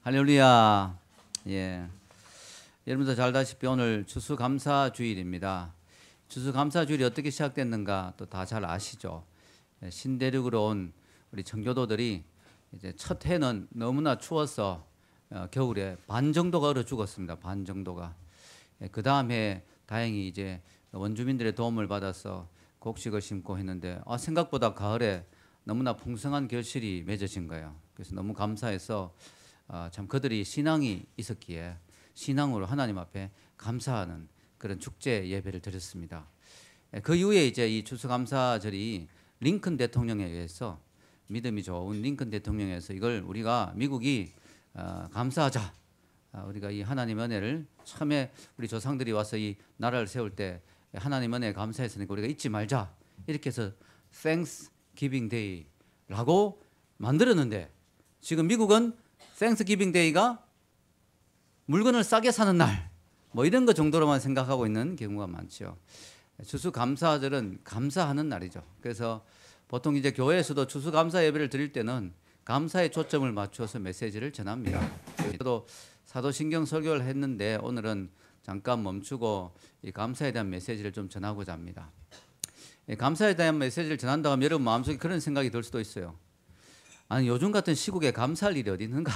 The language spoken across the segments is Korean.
할렐루야. 예. 여러분도 잘 아시다시피 오늘 추수감사주일입니다. 추수감사주일이 어떻게 시작됐는가 또 다 잘 아시죠. 신대륙으로 온 우리 청교도들이 이제 첫 해는 너무나 추워서 겨울에 반 정도가 얼어 죽었습니다. 반 정도가. 그 다음에 다행히 이제 원주민들의 도움을 받아서 곡식을 심고 했는데 생각보다 가을에 너무나 풍성한 결실이 맺어진 거예요. 그래서 너무 감사해서 참 그들이 신앙이 있었기에 신앙으로 하나님 앞에 감사하는 그런 축제 예배를 드렸습니다. 그 이후에 이제 이 추수감사절이 링컨 대통령에 의해서 믿음이 좋은 링컨 대통령에 의해서 이걸 우리가 미국이 감사하자. 우리가 이 하나님 은혜를 처음에 우리 조상들이 와서 이 나라를 세울 때 하나님 은혜에 감사했으니까 우리가 잊지 말자. 이렇게 해서 Thanksgiving Day라고 만들었는데 지금 미국은 Thanksgiving Day가 물건을 싸게 사는 날, 뭐 이런 것 정도로만 생각하고 있는 경우가 많죠. 추수감사절은 감사하는 날이죠. 그래서 보통 이제 교회에서도 추수감사 예배를 드릴 때는 감사에 초점을 맞추어서 메시지를 전합니다. 저도 사도신경 설교를 했는데 오늘은 잠깐 멈추고 이 감사에 대한 메시지를 좀 전하고자 합니다. 감사에 대한 메시지를 전한다고 하면 여러분 마음속에 그런 생각이 들 수도 있어요. 아니 요즘 같은 시국에 감사할 일이 어디 있는가?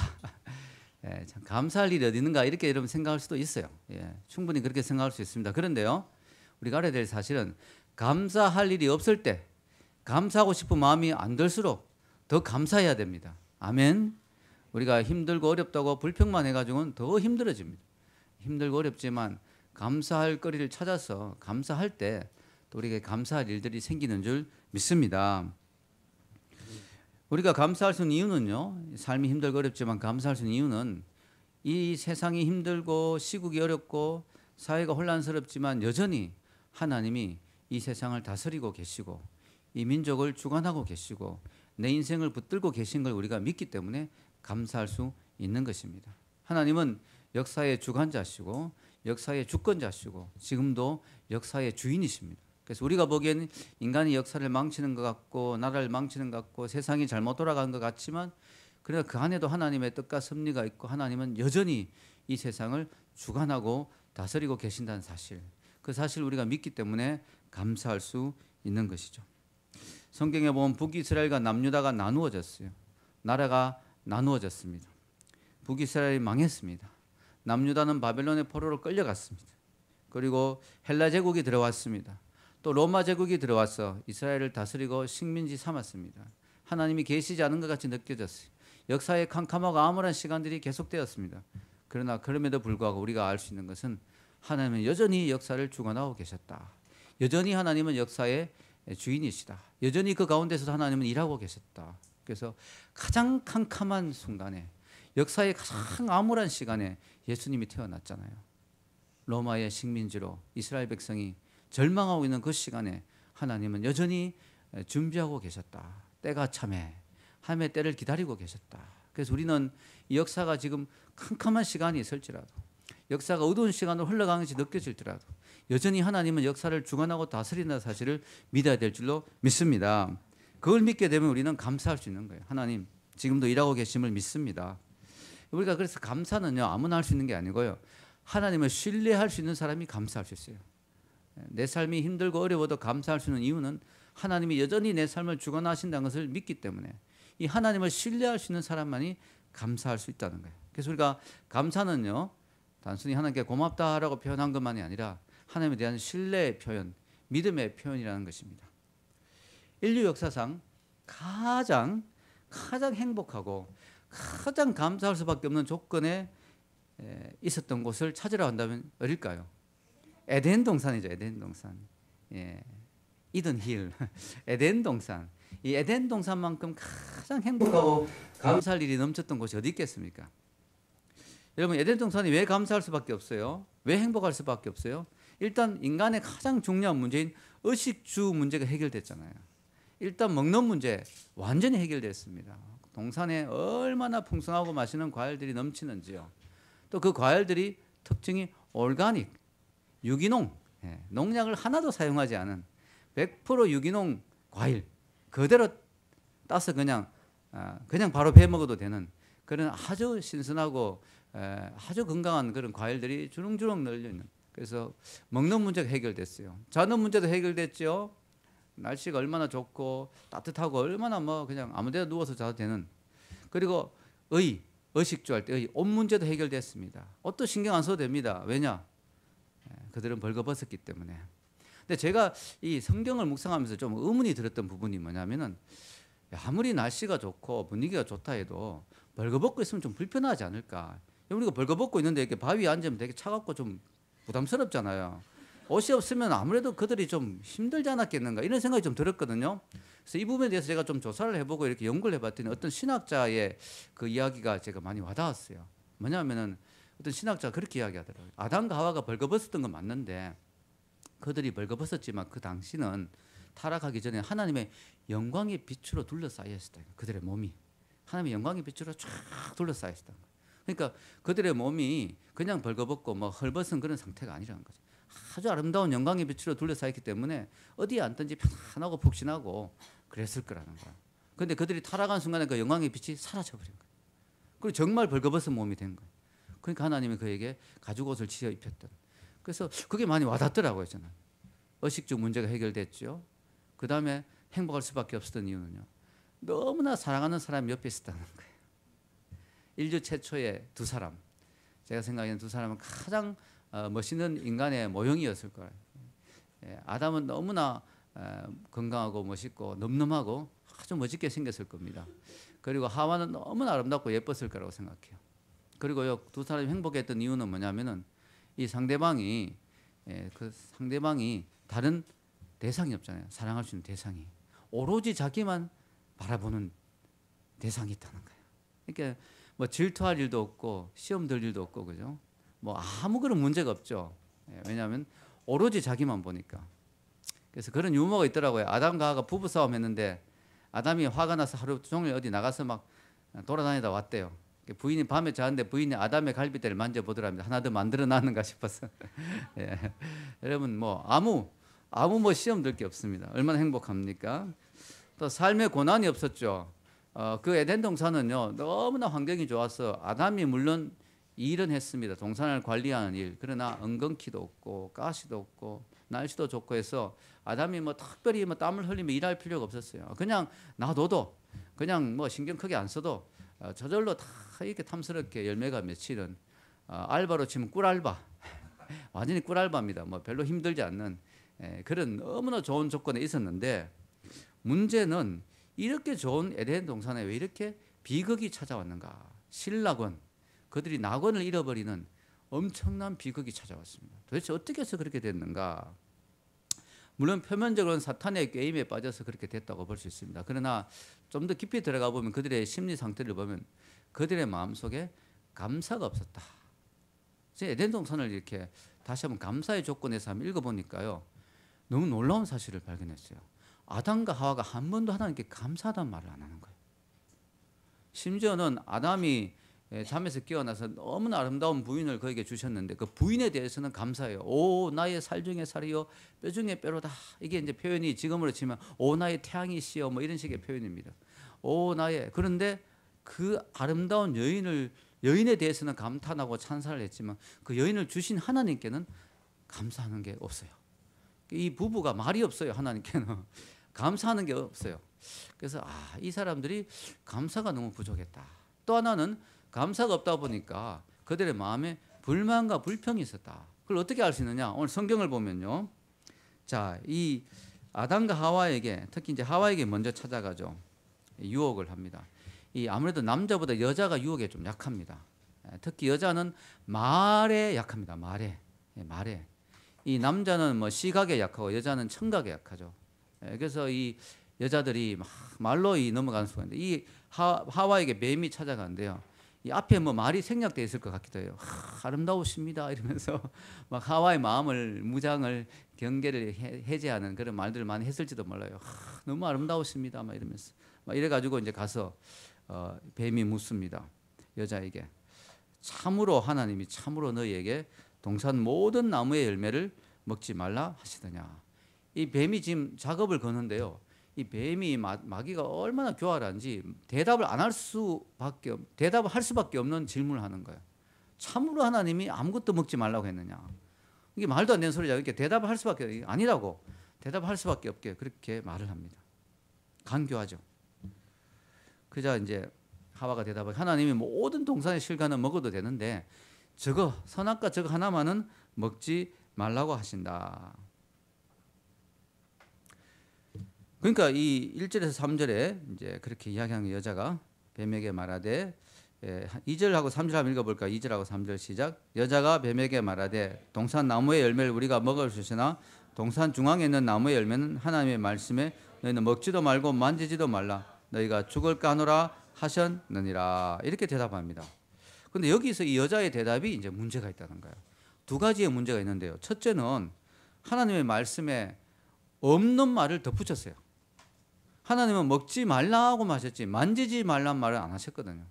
참 감사할 일이 어디 있는가 이렇게 여러분 생각할 수도 있어요. 충분히 그렇게 생각할 수 있습니다. 그런데요, 우리가 알아야 될 사실은 감사할 일이 없을 때 감사하고 싶은 마음이 안 들수록 더 감사해야 됩니다. 아멘. 우리가 힘들고 어렵다고 불평만 해가지고는 더 힘들어집니다. 힘들고 어렵지만 감사할 거리를 찾아서 감사할 때 또 우리에게 감사할 일들이 생기는 줄 믿습니다. 우리가 감사할 수 있는 이유는요, 삶이 힘들고 어렵지만 감사할 수 있는 이유는 이 세상이 힘들고 시국이 어렵고 사회가 혼란스럽지만 여전히 하나님이 이 세상을 다스리고 계시고 이 민족을 주관하고 계시고 내 인생을 붙들고 계신 걸 우리가 믿기 때문에 감사할 수 있는 것입니다. 하나님은 역사의 주관자시고 역사의 주권자시고 지금도 역사의 주인이십니다. 그래서 우리가 보기에는 인간이 역사를 망치는 것 같고 나라를 망치는 것 같고 세상이 잘못 돌아가는 것 같지만 그러나 그 안에도 하나님의 뜻과 섭리가 있고 하나님은 여전히 이 세상을 주관하고 다스리고 계신다는 사실, 그 사실을 우리가 믿기 때문에 감사할 수 있는 것이죠. 성경에 보면 북이스라엘과 남유다가 나누어졌어요. 나라가 나누어졌습니다. 북이스라엘이 망했습니다. 남유다는 바벨론의 포로로 끌려갔습니다. 그리고 헬라 제국이 들어왔습니다. 또 로마 제국이 들어와서 이스라엘을 다스리고 식민지 삼았습니다. 하나님이 계시지 않은 것 같이 느껴졌어요. 역사의 캄캄하고 암울한 시간들이 계속되었습니다. 그러나 그럼에도 불구하고 우리가 알 수 있는 것은 하나님은 여전히 역사를 주관하고 계셨다. 여전히 하나님은 역사의 주인이시다. 여전히 그 가운데서 하나님은 일하고 계셨다. 그래서 가장 캄캄한 순간에 역사의 가장 암울한 시간에 예수님이 태어났잖아요. 로마의 식민지로 이스라엘 백성이 절망하고 있는 그 시간에 하나님은 여전히 준비하고 계셨다. 때가 참해 하나님의 때를 기다리고 계셨다. 그래서 우리는 이 역사가 지금 캄캄한 시간이 있을지라도 역사가 어두운 시간으로 흘러가는 것이 느껴질지라도 여전히 하나님은 역사를 주관하고 다스린다는 사실을 믿어야 될 줄로 믿습니다. 그걸 믿게 되면 우리는 감사할 수 있는 거예요. 하나님 지금도 일하고 계심을 믿습니다. 우리가 그래서 감사는요 아무나 할 수 있는 게 아니고요, 하나님을 신뢰할 수 있는 사람이 감사할 수 있어요. 내 삶이 힘들고 어려워도 감사할 수 있는 이유는 하나님이 여전히 내 삶을 주관하신다는 것을 믿기 때문에 이 하나님을 신뢰할 수 있는 사람만이 감사할 수 있다는 거예요. 그래서 우리가 감사는요 단순히 하나님께 고맙다라고 표현한 것만이 아니라 하나님에 대한 신뢰의 표현, 믿음의 표현이라는 것입니다. 인류 역사상 가장 행복하고 가장 감사할 수밖에 없는 조건에 있었던 곳을 찾으러 간다면 어딜까요? 에덴 동산이죠. 에덴 동산. 이든 힐. 에덴 동산. 이 에덴 동산만큼 가장 행복하고 감사할 일이 넘쳤던 곳이 어디 있겠습니까? 여러분 에덴 동산이 왜 감사할 수밖에 없어요? 왜 행복할 수밖에 없어요? 일단 인간의 가장 중요한 문제인 의식주 문제가 해결됐잖아요. 일단 먹는 문제 완전히 해결됐습니다. 동산에 얼마나 풍성하고 맛있는 과일들이 넘치는지요. 또 그 과일들이 특징이 올가닉, 유기농, 농약을 하나도 사용하지 않은 100% 유기농 과일 그대로 따서 그냥 바로 배 먹어도 되는 그런 아주 신선하고 아주 건강한 그런 과일들이 주렁주렁 널려 있는. 그래서 먹는 문제가 해결됐어요. 자는 문제도 해결됐죠. 날씨가 얼마나 좋고 따뜻하고 얼마나 뭐 그냥 아무데나 누워서 자도 되는. 그리고 의식주 할 때 옷 문제도 해결됐습니다. 옷도 신경 안 써도 됩니다. 왜냐? 그들은 벌거벗었기 때문에. 근데 제가 이 성경을 묵상하면서 좀 의문이 들었던 부분이 뭐냐면은 아무리 날씨가 좋고 분위기가 좋다 해도 벌거벗고 있으면 좀 불편하지 않을까. 우리가 벌거벗고 있는데 이렇게 바위에 앉으면 되게 차갑고 좀 부담스럽잖아요. 옷이 없으면 아무래도 그들이 좀 힘들지 않았겠는가 이런 생각이 좀 들었거든요. 그래서 이 부분에 대해서 제가 좀 조사를 해보고 이렇게 연구를 해봤더니 어떤 신학자의 그 이야기가 제가 많이 와닿았어요. 뭐냐면은 어떤 신학자가 그렇게 이야기하더라고요. 아담과 하와가 벌거벗었던 건 맞는데 그들이 벌거벗었지만 그 당시는 타락하기 전에 하나님의 영광의 빛으로 둘러싸여 있었다. 그들의 몸이 하나님의 영광의 빛으로 쫙 둘러싸여 있었다. 그러니까 그들의 몸이 그냥 벌거벗고 뭐 헐벗은 그런 상태가 아니라는 거죠. 아주 아름다운 영광의 빛으로 둘러싸여 있기 때문에 어디에 앉든지 편안하고 푹신하고 그랬을 거라는 거야. 그런데 그들이 타락한 순간에 그 영광의 빛이 사라져버린 거야. 그리고 정말 벌거벗은 몸이 된 거야. 그러니까 하나님이 그에게 가죽옷을 지어 입혔던. 그래서 그게 많이 와닿더라고요. 저는. 의식주 문제가 해결됐죠. 그 다음에 행복할 수밖에 없었던 이유는요. 너무나 사랑하는 사람이 옆에 있었다는 거예요. 인류 최초의 두 사람. 제가 생각하는 두 사람은 가장 멋있는 인간의 모형이었을 거예요. 아담은 너무나 건강하고 멋있고 늠름하고 아주 멋있게 생겼을 겁니다. 그리고 하와는 너무나 아름답고 예뻤을 거라고 생각해요. 그리고 두 사람이 행복했던 이유는 뭐냐면은 이 상대방이 그 상대방이 다른 대상이 없잖아요. 사랑할 수 있는 대상이 오로지 자기만 바라보는 대상이 있다는 거예요. 그러니까 뭐 질투할 일도 없고 시험 들 일도 없고 그죠? 뭐 아무 그런 문제가 없죠. 왜냐하면 오로지 자기만 보니까. 그래서 그런 유머가 있더라고요. 아담과 하와가 부부 싸움 했는데 아담이 화가 나서 하루 종일 어디 나가서 막 돌아다니다 왔대요. 부인이 밤에 자는데 부인이 아담의 갈비뼈를 만져보더랍니다. 하나 더 만들어 놨는가 싶어서. 예. 여러분 뭐 아무 뭐 시험 들 게 없습니다. 얼마나 행복합니까? 또 삶의 고난이 없었죠. 그 에덴 동산은요 너무나 환경이 좋아서 아담이 물론 일은 했습니다. 동산을 관리하는 일. 그러나 엉겅퀴도 없고 가시도 없고 날씨도 좋고 해서 아담이 뭐 특별히 뭐 땀을 흘리며 일할 필요가 없었어요. 그냥 놔둬도 그냥 뭐 신경 크게 안 써도 저절로 다 이렇게 탐스럽게 열매가 맺히는 알바로 치면 꿀알바. 완전히 꿀알바입니다. 뭐 별로 힘들지 않는 그런 너무나 좋은 조건에 있었는데 문제는 이렇게 좋은 에덴 동산에 왜 이렇게 비극이 찾아왔는가? 신락원, 그들이 낙원을 잃어버리는 엄청난 비극이 찾아왔습니다. 도대체 어떻게 해서 그렇게 됐는가? 물론 표면적으로는 사탄의 게임에 빠져서 그렇게 됐다고 볼 수 있습니다. 그러나 좀 더 깊이 들어가 보면 그들의 심리 상태를 보면 그들의 마음속에 감사가 없었다. 제가 에덴 동산을 이렇게 다시 한번 감사의 조건에서 한번 읽어보니까요. 너무 놀라운 사실을 발견했어요. 아담과 하와가 한 번도 하나님께 감사하다는 말을 안 하는 거예요. 심지어는 아담이 잠에서 깨어나서 너무나 아름다운 부인을 그에게 주셨는데 그 부인에 대해서는 감사해요. 오 나의 살 중에 살이요 뼈 중에 뼈로다. 이게 이제 표현이 지금으로 치면 오 나의 태양이시여 뭐 이런 식의 표현입니다. 오 나의. 그런데 그 아름다운 여인에 대해서는 감탄하고 찬사를 했지만 그 여인을 주신 하나님께는 감사하는 게 없어요. 이 부부가 말이 없어요. 하나님께는 감사하는 게 없어요. 그래서 이 사람들이 감사가 너무 부족했다. 또 하나는 감사가 없다 보니까 그들의 마음에 불만과 불평이 있었다. 그걸 어떻게 알 수 있느냐? 오늘 성경을 보면요. 자, 이 아담과 하와에게 특히 이제 하와에게 먼저 찾아가죠. 유혹을 합니다. 이 아무래도 남자보다 여자가 유혹에 좀 약합니다. 특히 여자는 말에 약합니다. 말에. 이 남자는 뭐 시각에 약하고 여자는 청각에 약하죠. 그래서 이 여자들이 막 말로 넘어가는 수가 있는데 이 하와에게 뱀이 찾아가는데요. 이 앞에 뭐 말이 생략되어 있을 것 같기도 해요. 아름다우십니다 이러면서 막 하와의 마음을 무장을 경계를 해제하는 그런 말들을 많이 했을지도 몰라요. 너무 아름다우십니다 막 이러면서 막 이래가지고 이제 가서 뱀이 묻습니다. 여자에게 참으로 하나님이 참으로 너희에게 동산 모든 나무의 열매를 먹지 말라 하시더냐. 이 뱀이 지금 작업을 거는데요. 이 뱀이 마귀가 얼마나 교활한지 대답을 할 수밖에 없는 질문을 하는 거예요. 참으로 하나님이 아무것도 먹지 말라고 했느냐? 이게 말도 안 되는 소리죠. 이렇게 대답을 할 수밖에 아니라고 대답할 수밖에 없게 그렇게 말을 합니다. 간교하죠. 그자 이제 하와가 대답을 하나님이 모든 동산의 실과는 먹어도 되는데 저거 선악과 저거 하나만은 먹지 말라고 하신다. 그러니까 이 1절에서 3절에 이제 그렇게 이야기하는 여자가 뱀에게 말하되 2절하고 3절 한번 읽어볼까? 2절하고 3절 시작. 여자가 뱀에게 말하되 동산 나무의 열매를 우리가 먹을 수 있으나 동산 중앙에 있는 나무의 열매는 하나님의 말씀에 너희는 먹지도 말고 만지지도 말라. 너희가 죽을까 하노라 하셨느니라. 이렇게 대답합니다. 그런데 여기서 이 여자의 대답이 이제 문제가 있다는 거예요. 두 가지의 문제가 있는데요. 첫째는 하나님의 말씀에 없는 말을 덧붙였어요. 하나님은 먹지 말라고 하셨지 만지지 말란 말을 안 하셨거든요.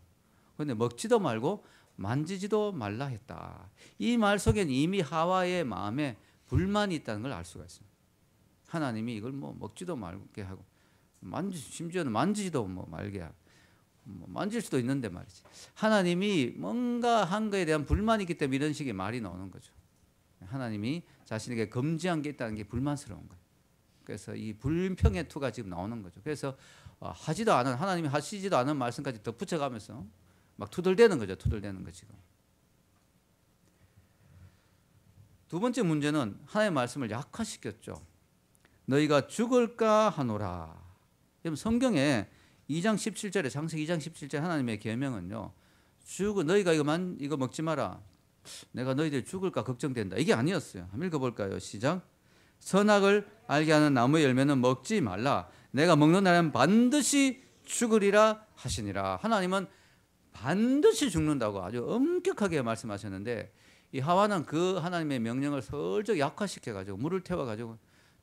그런데 먹지도 말고 만지지도 말라 했다. 이 말 속에는 이미 하와의 마음에 불만이 있다는 걸 알 수가 있습니다. 하나님이 이걸 먹지도 말게 하고 심지어는 만지지도 말게 하고 만질 수도 있는데 말이지. 하나님이 뭔가 한 거에 대한 불만이 있기 때문에 이런 식의 말이 나오는 거죠. 하나님이 자신에게 금지한 게 있다는 게 불만스러운 거예요. 그래서 이 불평의 투가 지금 나오는 거죠. 그래서 하나님이 하시지도 않은 말씀까지 덧붙여가면서 막 투덜대는 거죠. 투덜대는 거 지금. 두 번째 문제는 하나님의 말씀을 약화시켰죠. 너희가 죽을까 하노라. 성경에 2장 17절에 창세기 2장 17절 하나님의 계명은요. 너희가 이거 먹지 마라. 내가 너희들 죽을까 걱정된다. 이게 아니었어요. 한번 읽어볼까요? 시작. 선악을 알게 하는 나무의 열매는 먹지 말라. 내가 먹는 날에는 반드시 죽으리라 하시니라. 하나님은 반드시 죽는다고 아주 엄격하게 말씀하셨는데 이 하와는 그 하나님의 명령을 슬쩍 약화시켜가지고 물을 태워가지고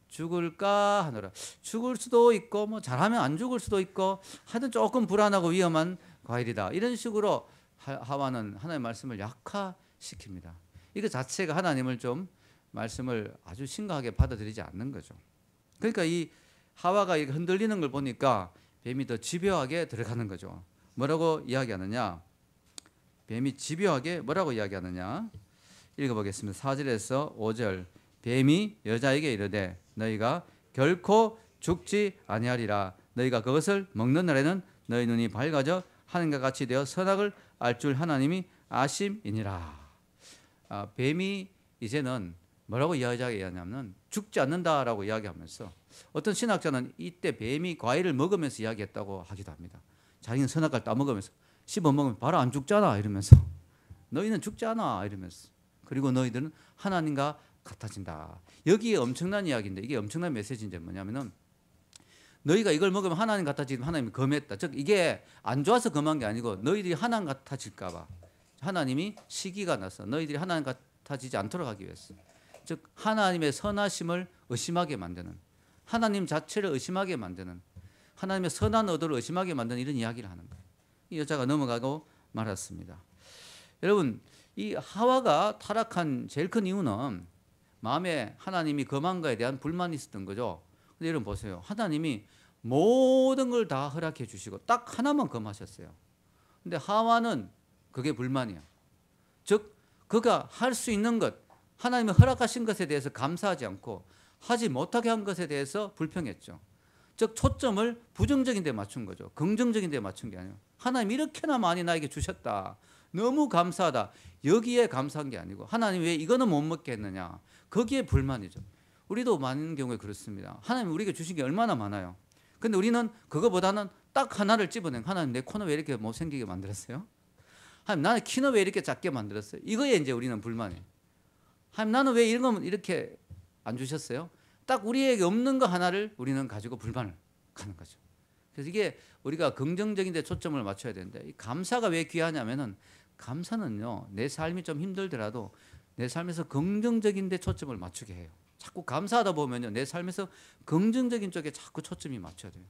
죽을까 하노라. 죽을 수도 있고 잘하면 안 죽을 수도 있고 하여튼 조금 불안하고 위험한 과일이다. 이런 식으로 하와는 하나님의 말씀을 약화시킵니다. 이거 자체가 하나님을 좀 말씀을 아주 심각하게 받아들이지 않는 거죠. 그러니까 이 하와가 흔들리는 걸 보니까 뱀이 더 집요하게 들어가는 거죠. 뭐라고 이야기하느냐? 뱀이 집요하게 뭐라고 이야기하느냐? 읽어보겠습니다. 4절에서 5절. 뱀이 여자에게 이르되 너희가 결코 죽지 아니하리라. 너희가 그것을 먹는 날에는 너희 눈이 밝아져 하늘과 같이 되어 선악을 알 줄 하나님이 아심이니라. 뱀이 이제는 뭐라고 이야기하냐면 죽지 않는다라고 이야기하면서 어떤 신학자는 이때 뱀이 과일을 먹으면서 이야기했다고 하기도 합니다. 자기는 선악과를 따먹으면서 씹어먹으면 바로 안 죽잖아 이러면서 너희는 죽지 않아 이러면서 그리고 너희들은 하나님과 같아진다. 여기에 엄청난 이야기인데 이게 엄청난 메시지인데 뭐냐면은 너희가 이걸 먹으면 하나님 같아지면 하나님이 검했다. 즉 이게 안 좋아서 검한 게 아니고 너희들이 하나님 같아질까 봐 하나님이 시기가 나서 너희들이 하나님 같아지지 않도록 하기 위해서 즉 하나님의 선하심을 의심하게 만드는 하나님 자체를 의심하게 만드는 하나님의 선한 의도를 의심하게 만드는 이런 이야기를 하는 거예요. 이 여자가 넘어가고 말았습니다. 여러분 이 하와가 타락한 제일 큰 이유는 마음에 하나님이 검한 거에 대한 불만이 있었던 거죠. 근데 여러분 보세요. 하나님이 모든 걸 다 허락해 주시고 딱 하나만 검하셨어요. 근데 하와는 그게 불만이야. 즉 그가 할 수 있는 것 하나님이 허락하신 것에 대해서 감사하지 않고 하지 못하게 한 것에 대해서 불평했죠. 즉 초점을 부정적인 데 맞춘 거죠. 긍정적인 데 맞춘 게 아니에요. 하나님 이렇게나 많이 나에게 주셨다. 너무 감사하다. 여기에 감사한 게 아니고 하나님 왜 이거는 못 먹게 했느냐. 거기에 불만이죠. 우리도 많은 경우에 그렇습니다. 하나님 우리에게 주신 게 얼마나 많아요. 근데 우리는 그거보다는 딱 하나를 집어낸 하나님 내 코는 왜 이렇게 못생기게 만들었어요? 하나님 나는 키는 왜 이렇게 작게 만들었어요? 이거에 이제 우리는 불만이에요. 하나님 나는 왜 이런 건 이렇게 안 주셨어요? 딱 우리에게 없는 거 하나를 우리는 가지고 불만을 가는 거죠. 그래서 이게 우리가 긍정적인 데 초점을 맞춰야 되는데 이 감사가 왜 귀하냐면은 감사는요 내 삶이 좀 힘들더라도 내 삶에서 긍정적인 데 초점을 맞추게 해요. 자꾸 감사하다 보면요 내 삶에서 긍정적인 쪽에 자꾸 초점이 맞춰야 돼요.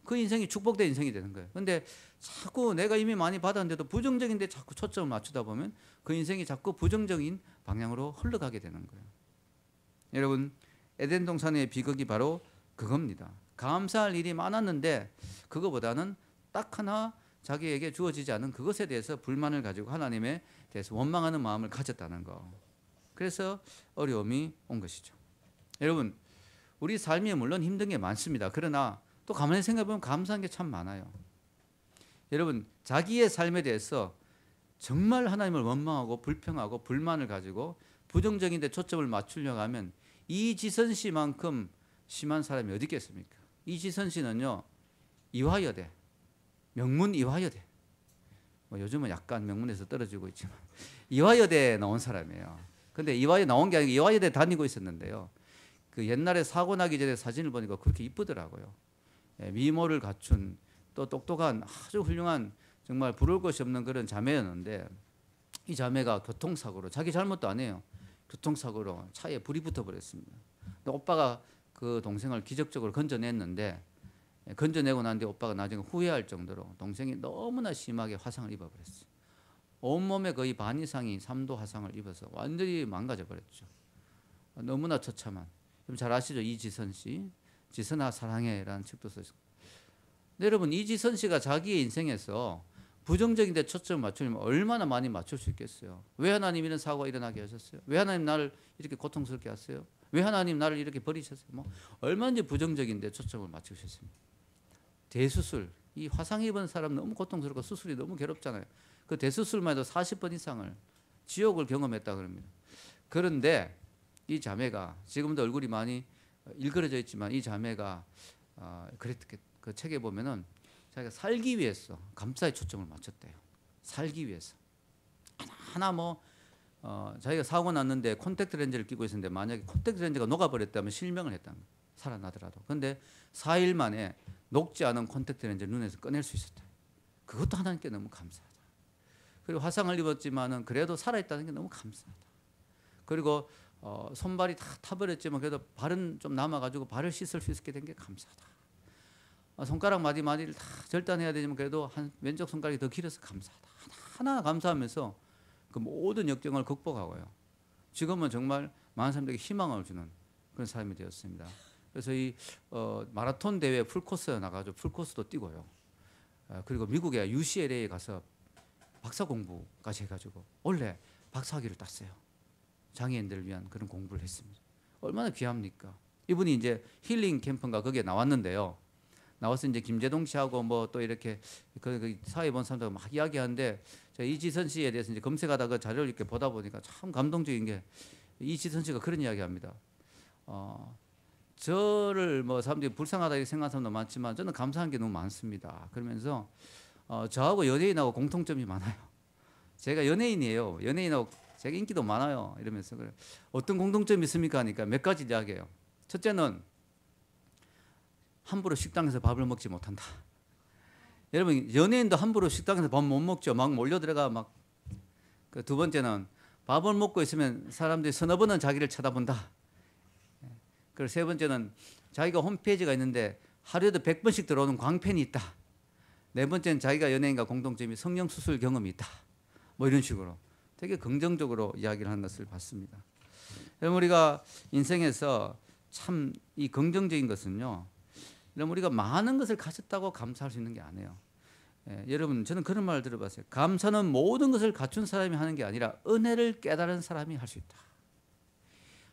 그 인생이 축복된 인생이 되는 거예요. 근데 자꾸 내가 이미 많이 받았는데도 부정적인 데 자꾸 초점을 맞추다 보면 그 인생이 자꾸 부정적인 방향으로 흘러가게 되는 거예요. 여러분 에덴 동산의 비극이 바로 그겁니다. 감사할 일이 많았는데 그거보다는 딱 하나 자기에게 주어지지 않은 그것에 대해서 불만을 가지고 하나님에 대해서 원망하는 마음을 가졌다는 거. 그래서 어려움이 온 것이죠. 여러분, 우리 삶이 물론 힘든 게 많습니다. 그러나 또 가만히 생각해 보면 감사한 게 참 많아요. 여러분, 자기의 삶에 대해서 정말 하나님을 원망하고 불평하고 불만을 가지고 부정적인 데 초점을 맞추려고 하면 이지선 씨만큼 심한 사람이 어디 있겠습니까? 이지선 씨는요, 이화여대, 명문 이화여대, 뭐 요즘은 약간 명문에서 떨어지고 있지만 이화여대에 나온 사람이에요. 근데 이화여대 나온 게 아니고 이화여대 다니고 있었는데요. 그 옛날에 사고 나기 전에 사진을 보니까 그렇게 이쁘더라고요. 미모를 갖춘 또 똑똑한 아주 훌륭한 정말 부러울 것이 없는 그런 자매였는데 이 자매가 교통사고로 자기 잘못도 안 해요. 교통사고로 차에 불이 붙어버렸습니다. 근데 오빠가 그 동생을 기적적으로 건져냈는데 건져내고 난 뒤에 오빠가 나중에 후회할 정도로 동생이 너무나 심하게 화상을 입어버렸어요. 온몸에 거의 반 이상이 3도 화상을 입어서 완전히 망가져 버렸죠. 너무나 처참한. 잘 아시죠? 이지선 씨. 지선아 사랑해라는 책도 썼어요. 여러분, 이지선 씨가 자기의 인생에서 부정적인 데 초점을 맞추려면 얼마나 많이 맞출 수 있겠어요? 왜 하나님 이런 사고가 일어나게 하셨어요? 왜 하나님 나를 이렇게 고통스럽게 하세요? 왜 하나님 나를 이렇게 버리셨어요? 뭐 얼마든지 부정적인 데 초점을 맞추셨습니다. 대수술, 이 화상 입은 사람 너무 고통스럽고 수술이 너무 괴롭잖아요. 그 대수술만 해도 40번 이상을 지옥을 경험했다 그럽니다. 그런데 이 자매가 지금도 얼굴이 많이 일그러져 있지만 이 자매가 그랬게 그 책에 보면은 자기가 살기 위해서 감사에 초점을 맞췄대요. 살기 위해서 하나 뭐 자기가 사고 났는데 콘택트 렌즈를 끼고 있었는데 만약에 콘택트 렌즈가 녹아버렸다면 실명을 했다는 거예요. 살아나더라도. 그런데 4일 만에 녹지 않은 콘택트 렌즈를 눈에서 꺼낼 수 있었다. 그것도 하나님께 너무 감사하다. 그리고 화상을 입었지만은 그래도 살아있다는 게 너무 감사하다. 그리고 손발이 다 타버렸지만 그래도 발은 좀 남아가지고 발을 씻을 수 있게 된 게 감사하다. 손가락 마디마디를 다 절단해야 되지만 그래도 한 왼쪽 손가락이 더 길어서 감사하다. 하나 감사하면서 그 모든 역경을 극복하고요. 지금은 정말 많은 사람들에게 희망을 주는 그런 삶이 되었습니다. 그래서 이 마라톤 대회 풀코스 나가지고 풀코스도 뛰고요. 그리고 미국의 UCLA에 가서 박사 공부까지 해가지고 원래 박사학위를 땄어요. 장애인들을 위한 그런 공부를 했습니다. 얼마나 귀합니까? 이분이 이제 힐링 캠프인가 거기에 나왔는데요. 나와서 이제 김재동 씨하고 뭐 또 이렇게 그 사회 본 사람들 막 이야기하는데 이지선 씨에 대해서 이제 검색하다가 그 자료를 이렇게 보다 보니까 참 감동적인 게 이지선 씨가 그런 이야기합니다. 저를 뭐 사람들이 불쌍하다 이렇게 생각하는 사람도 많지만 저는 감사한 게 너무 많습니다. 그러면서 저하고 연예인하고 공통점이 많아요. 제가 연예인이에요. 연예인하고 제가 인기도 많아요. 이러면서 그래. 어떤 공통점이 있습니까? 하니까 몇 가지 이야기해요. 첫째는 함부로 식당에서 밥을 먹지 못한다. 여러분, 연예인도 함부로 식당에서 밥 못 먹죠. 막 몰려 들어가 막. 그 두 번째는 밥을 먹고 있으면 사람들이 서너 번은 자기를 쳐다본다. 그리고 세 번째는 자기가 홈페이지가 있는데 하루에도 100번씩 들어오는 광팬이 있다. 네 번째는 자기가 연예인과 공통점이 성령 수술 경험이 있다. 뭐 이런 식으로 되게 긍정적으로 이야기를 하는 것을 봤습니다. 여러분, 우리가 인생에서 참 이 긍정적인 것은요. 여러분, 우리가 많은 것을 가졌다고 감사할 수 있는 게 아니에요. 여러분, 저는 그런 말을 들어봤어요. 감사는 모든 것을 갖춘 사람이 하는 게 아니라 은혜를 깨달은 사람이 할 수 있다.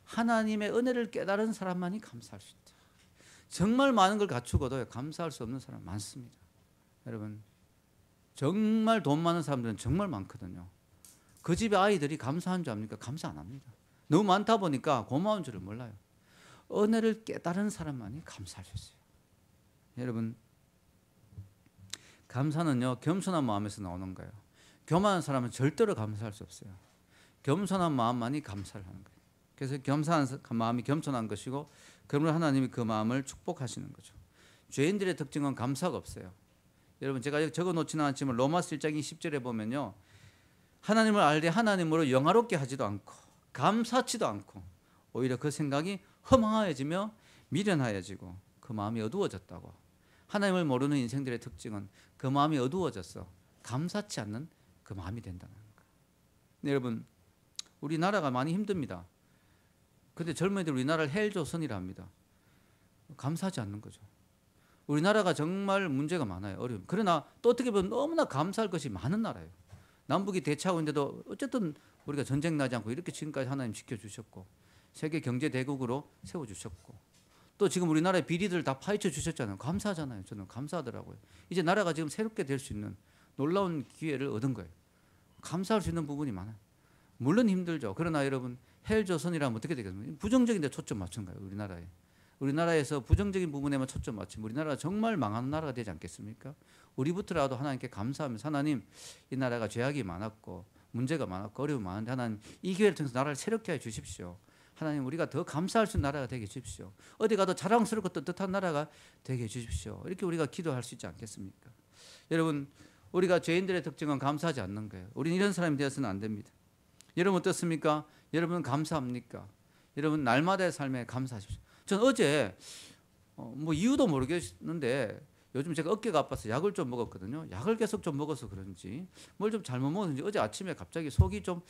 하나님의 은혜를 깨달은 사람만이 감사할 수 있다. 정말 많은 걸 갖추고도 감사할 수 없는 사람 많습니다. 여러분, 정말 돈 많은 사람들은 정말 많거든요. 그 집의 아이들이 감사한 줄 압니까? 감사 안 합니다. 너무 많다 보니까 고마운 줄을 몰라요. 은혜를 깨달은 사람만이 감사할 수 있어요. 여러분, 감사는요 겸손한 마음에서 나오는 거예요. 교만한 사람은 절대로 감사할 수 없어요. 겸손한 마음만이 감사를 하는 거예요. 그래서 겸손한 마음이 겸손한 것이고 그러면 하나님이 그 마음을 축복하시는 거죠. 죄인들의 특징은 감사가 없어요. 여러분, 제가 적어놓지는 않지만 로마서 1장 10절에 보면요, 하나님을 알되 하나님으로 영화롭게 하지도 않고 감사치도 않고 오히려 그 생각이 허망하여지며 미련하여지고 그 마음이 어두워졌다고. 하나님을 모르는 인생들의 특징은 그 마음이 어두워져서 감사치 않는 그 마음이 된다는 거예요. 여러분, 우리나라가 많이 힘듭니다. 그런데 젊은이들 우리나라를 헬조선이라 합니다. 감사하지 않는 거죠. 우리나라가 정말 문제가 많아요. 어려움. 그러나 또 어떻게 보면 너무나 감사할 것이 많은 나라예요. 남북이 대치하고 있는데도 어쨌든 우리가 전쟁 나지 않고 이렇게 지금까지 하나님 지켜주셨고 세계 경제 대국으로 세워주셨고 또 지금 우리나라의 비리들 다 파헤쳐 주셨잖아요. 감사하잖아요. 저는 감사하더라고요. 이제 나라가 지금 새롭게 될 수 있는 놀라운 기회를 얻은 거예요. 감사할 수 있는 부분이 많아요. 물론 힘들죠. 그러나 여러분 헬조선이라면 어떻게 되겠습니까? 부정적인 데 초점 맞춘 거예요. 우리나라에. 우리나라에서 부정적인 부분에만 초점 맞추면 우리나라가 정말 망하는 나라가 되지 않겠습니까? 우리부터라도 하나님께 감사하면서 하나님 이 나라가 죄악이 많았고 문제가 많았고 어려움이 많은데 하나님 이 기회를 통해서 나라를 새롭게 해 주십시오. 하나님 우리가 더 감사할 수 있는 나라가 되게 해 주십시오. 어디 가도 자랑스럽고 떳떳한 나라가 되게 해 주십시오. 이렇게 우리가 기도할 수 있지 않겠습니까? 여러분 우리가 죄인들의 특징은 감사하지 않는 거예요. 우리는 이런 사람이 되어서는 안 됩니다. 여러분 어떻습니까? 여러분 감사합니까? 여러분 날마다의 삶에 감사하십시오. 전 어제 뭐 이유도 모르겠는데 요즘 제가 어깨가 아파서 약을 좀 먹었거든요. 약을 계속 좀 먹어서 그런지 뭘 좀 잘못 먹었는지 어제 아침에 갑자기 속이 좀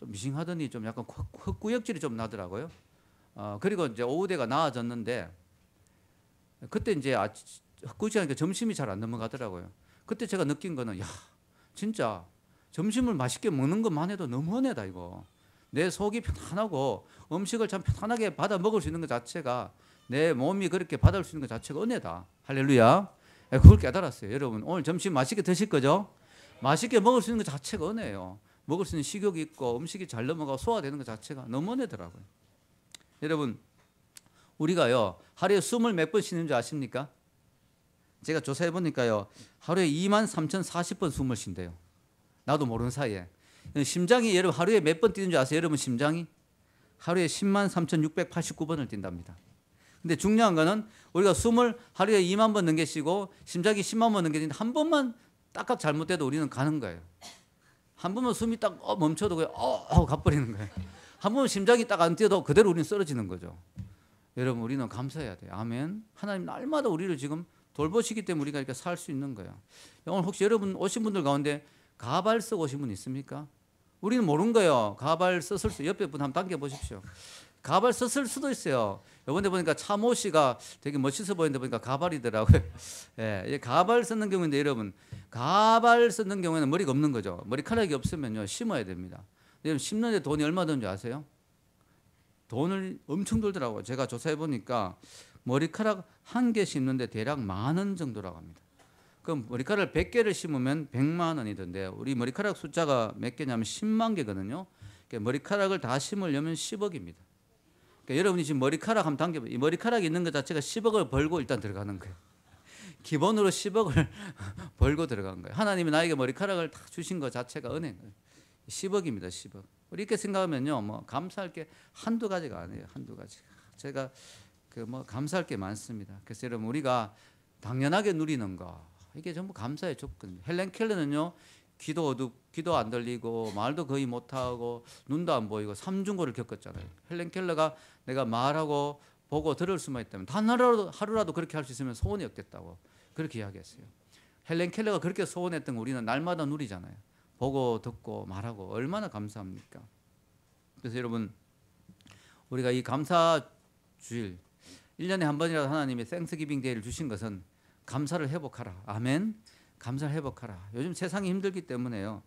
미싱하더니 좀 약간 헛구역질이 좀 나더라고요. 그리고 이제 오후대가 나아졌는데 그때 이제 헛구역질하니까 점심이 잘 안 넘어가더라고요. 그때 제가 느낀 거는 야 진짜 점심을 맛있게 먹는 것만 해도 너무 은혜다 이거. 내 속이 편안하고 음식을 참 편안하게 받아 먹을 수 있는 것 자체가 내 몸이 그렇게 받을 수 있는 것 자체가 은혜다. 할렐루야. 그걸 깨달았어요. 여러분 오늘 점심 맛있게 드실 거죠? 맛있게 먹을 수 있는 것 자체가 은혜예요. 먹을 수 있는 식욕이 있고 음식이 잘 넘어가고 소화되는 것 자체가 너무 은혜더라고요. 여러분 우리가요 하루에 숨을 몇 번 쉬는 줄 아십니까? 제가 조사해 보니까요 하루에 23,040번 숨을 쉰대요. 나도 모르는 사이에. 심장이 여러분 하루에 몇 번 뛰는 줄 아세요? 여러분 심장이 하루에 103,689번을 뛴답니다. 근데 중요한 거는 우리가 숨을 하루에 2만 번 넘게 쉬고 심장이 10만 번 넘게 뛰는데 한 번만 딱딱 잘못돼도 우리는 가는 거예요. 한 번만 숨이 딱 멈춰도 그냥 하고 가버리는 거예요. 한 번만 심장이 딱 안 뛰어도 그대로 우리는 쓰러지는 거죠. 여러분 우리는 감사해야 돼요. 아멘. 하나님 날마다 우리를 지금 돌보시기 때문에 우리가 이렇게 살 수 있는 거예요. 오늘 혹시 여러분 오신 분들 가운데 가발 쓰고 오신 분 있습니까? 우리는 모르는 거예요. 가발 썼을 수 옆에 분 한번 당겨 보십시오. 가발 썼을 수도 있어요. 이번에 보니까 차모 씨가 되게 멋있어 보이는데 보니까 가발이더라고요. 예, 가발 쓰는 경우인데 여러분 가발 쓰는 경우에는 머리가 없는 거죠. 머리카락이 없으면요 심어야 됩니다. 여러분 심는데 돈이 얼마 드는지 아세요? 돈을 엄청 들더라고요. 제가 조사해 보니까 머리카락 한 개 심는데 대략 10,000원 정도라고 합니다. 그럼 머리카락을 100개를 심으면 100만 원이던데 우리 머리카락 숫자가 몇 개냐면 10만 개거든요. 그러니까 머리카락을 다 심으려면 10억입니다. 그러니까 여러분이 지금 머리카락 한번 당겨봐요. 이 머리카락이 있는 것 자체가 10억을 벌고 일단 들어가는 거예요. 기본으로 10억을 벌고 들어간 거예요. 하나님이 나에게 머리카락을 다 주신 것 자체가 은혜예요. 10억입니다. 10억. 우리 이렇게 생각하면요, 뭐 감사할 게 한두 가지가 아니에요. 한두 가지. 제가 감사할 게 많습니다. 그래서 여러분 우리가 당연하게 누리는 거 이게 전부 감사의 조건. 헬렌 켈러는요 기도 안 들리고 말도 거의 못하고 눈도 안 보이고 삼중고를 겪었잖아요. 헬렌 켈러가 내가 말하고 보고 들을 수만 있다면 단 하루라도 그렇게 할 수 있으면 소원이 없겠다고 그렇게 이야기했어요. 헬렌 켈러가 그렇게 소원했던 거 우리는 날마다 누리잖아요. 보고 듣고 말하고 얼마나 감사합니까? 그래서 여러분 우리가 이 감사주일 1년에 한 번이라도 하나님의 땡스기빙 데이를 주신 것은 감사를 회복하라. 아멘. 감사를 회복하라. 요즘 세상이 힘들기 때문에요.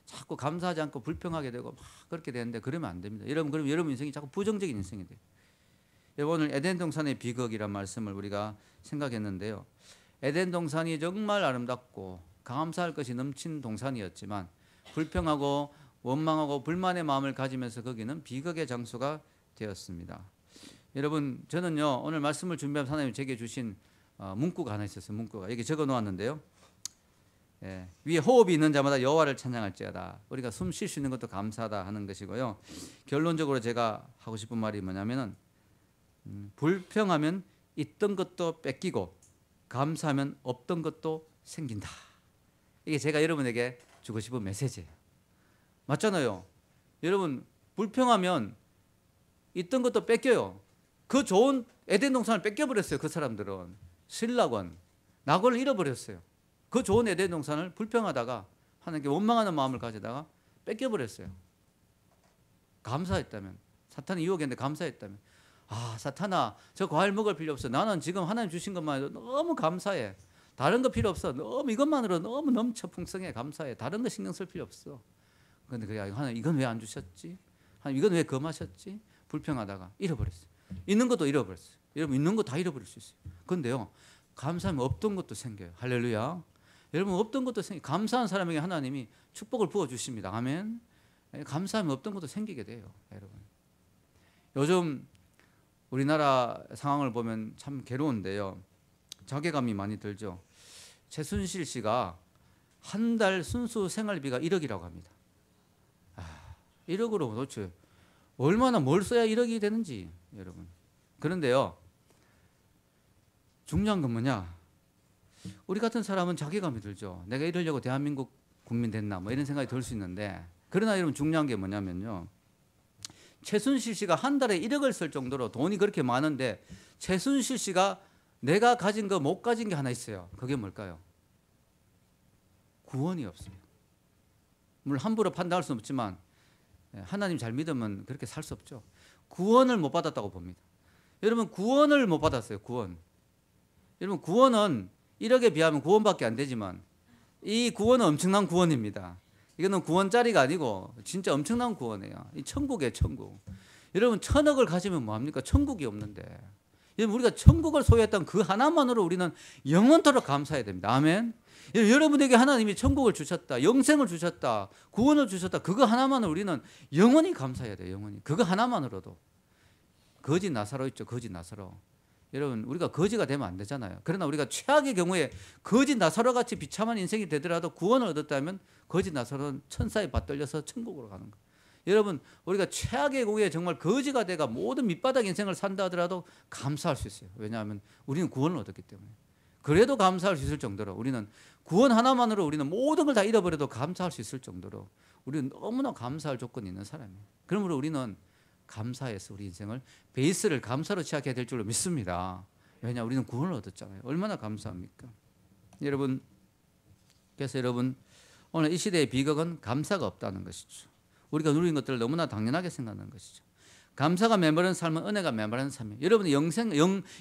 자꾸 감사하지 않고 불평하게 되고 막 그렇게 되는데 그러면 안 됩니다. 여러분 그럼 여러분 인생이 자꾸 부정적인 인생이 돼요. 오늘 에덴 동산의 비극이란 말씀을 우리가 생각했는데요. 에덴 동산이 정말 아름답고 감사할 것이 넘친 동산이었지만 불평하고 원망하고 불만의 마음을 가지면서 거기는 비극의 장소가 되었습니다. 여러분 저는요 오늘 말씀을 준비하면서 하나님이 제게 주신 문구가 하나 있었어요. 문구가 여기 적어 놓았는데요. 예, 위에 호흡이 있는 자마다 여호와를 찬양할지어다. 우리가 숨 쉴 수 있는 것도 감사하다 하는 것이고요. 결론적으로 제가 하고 싶은 말이 뭐냐면은 불평하면 있던 것도 뺏기고 감사하면 없던 것도 생긴다. 이게 제가 여러분에게 주고 싶은 메시지예요. 맞잖아요. 여러분 불평하면 있던 것도 뺏겨요. 그 좋은 에덴 동산을 뺏겨버렸어요. 그 사람들은 신락원 낙원을 잃어버렸어요. 그 좋은 에덴 동산을 불평하다가 하나님께 원망하는 마음을 가지다가 뺏겨버렸어요. 감사했다면 사탄이 유혹했는데 감사했다면 아, 사탄아, 저 과일 먹을 필요 없어. 나는 지금 하나님 주신 것만 해도 너무 감사해. 다른 거 필요 없어. 너무 이것만으로 너무 넘쳐 풍성해. 감사해. 다른 거 신경 쓸 필요 없어. 근데 그게 하나님 이건 왜 안 주셨지? 하나님 이건 왜 금하셨지? 불평하다가 잃어버렸어요. 있는 것도 잃어버렸어요. 여러분 있는 거 다 잃어버릴 수 있어요. 그런데요, 감사하면 없던 것도 생겨요. 할렐루야. 여러분 없던 것도 감사한 사람에게 하나님이 축복을 부어 주십니다. 아멘. 감사하면 없던 것도 생기게 돼요, 여러분. 요즘 우리나라 상황을 보면 참 괴로운데요. 자괴감이 많이 들죠. 최순실 씨가 한 달 순수 생활비가 1억이라고 합니다. 1억으로 도대체 얼마나 뭘 써야 1억이 되는지, 여러분. 그런데요, 중요한 건 뭐냐? 우리 같은 사람은 자괴감이 들죠. 내가 이러려고 대한민국 국민 됐나 뭐 이런 생각이 들 수 있는데, 그러나 여러분 중요한 게 뭐냐면요, 최순실 씨가 한 달에 1억을 쓸 정도로 돈이 그렇게 많은데 최순실 씨가 내가 가진 거 못 가진 게 하나 있어요. 그게 뭘까요? 구원이 없어요. 물론 함부로 판단할 수는 없지만 하나님 잘 믿으면 그렇게 살 수 없죠. 구원을 못 받았다고 봅니다. 여러분 구원을 못 받았어요. 구원. 여러분 구원은 1억에 비하면 구원밖에 안 되지만 이 구원은 엄청난 구원입니다. 이거는 구원짜리가 아니고 진짜 엄청난 구원이에요. 이 천국이에요, 천국. 여러분 1,000억을 가지면 뭐합니까? 천국이 없는데. 여러분 우리가 천국을 소유했던 그 하나만으로 우리는 영원토록 감사해야 됩니다. 아멘. 여러분에게 하나님이 천국을 주셨다, 영생을 주셨다, 구원을 주셨다. 그거 하나만으로 우리는 영원히 감사해야 돼요. 영원히. 그거 하나만으로도. 거지 나사로 있죠. 거지 나사로. 여러분 우리가 거지가 되면 안 되잖아요. 그러나 우리가 최악의 경우에 거지 나사로 같이 비참한 인생이 되더라도 구원을 얻었다면 거지 나사로는 천사에 받들려서 천국으로 가는 거예요. 여러분 우리가 최악의 경우에 정말 거지가 돼가 모든 밑바닥 인생을 산다 하더라도 감사할 수 있어요. 왜냐하면 우리는 구원을 얻었기 때문에. 그래도 감사할 수 있을 정도로 우리는 구원 하나만으로 우리는 모든 걸 다 잃어버려도 감사할 수 있을 정도로 우리는 너무나 감사할 조건이 있는 사람이에요. 그러므로 우리는 감사해서 우리 인생을 베이스를 감사로 시작해야 될 줄로 믿습니다. 왜냐 우리는 구원을 얻었잖아요. 얼마나 감사합니까? 여러분, 그래서 여러분 오늘 이 시대의 비극은 감사가 없다는 것이죠. 우리가 누린 것들을 너무나 당연하게 생각하는 것이죠. 감사가 메마른 삶은 은혜가 메마른 삶이에요. 여러분의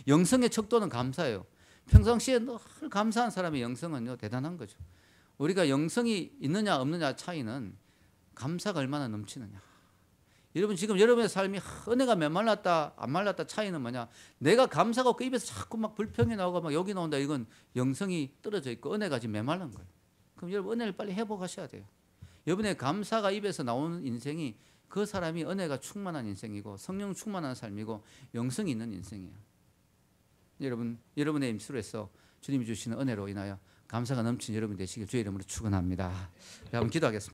영성의 척도는 감사예요. 평상시에 늘 감사한 사람의 영성은요 대단한 거죠. 우리가 영성이 있느냐 없느냐 차이는 감사가 얼마나 넘치느냐. 여러분 지금 여러분의 삶이 은혜가 메말랐다 안 말랐다 차이는 뭐냐? 내가 감사가 없고 입에서 자꾸 막 불평이 나오고 막 욕이 나온다. 이건 영성이 떨어져 있고 은혜가 지금 메말른 거예요. 그럼 여러분 은혜를 빨리 회복하셔야 돼요. 여러분의 감사가 입에서 나오는 인생이 그 사람이 은혜가 충만한 인생이고 성령 충만한 삶이고 영성이 있는 인생이에요. 여러분, 여러분의 임수로서 주님이 주시는 은혜로 인하여 감사가 넘친 여러분 되시길 주의 이름으로 축원합니다. 한번 기도하겠습니다.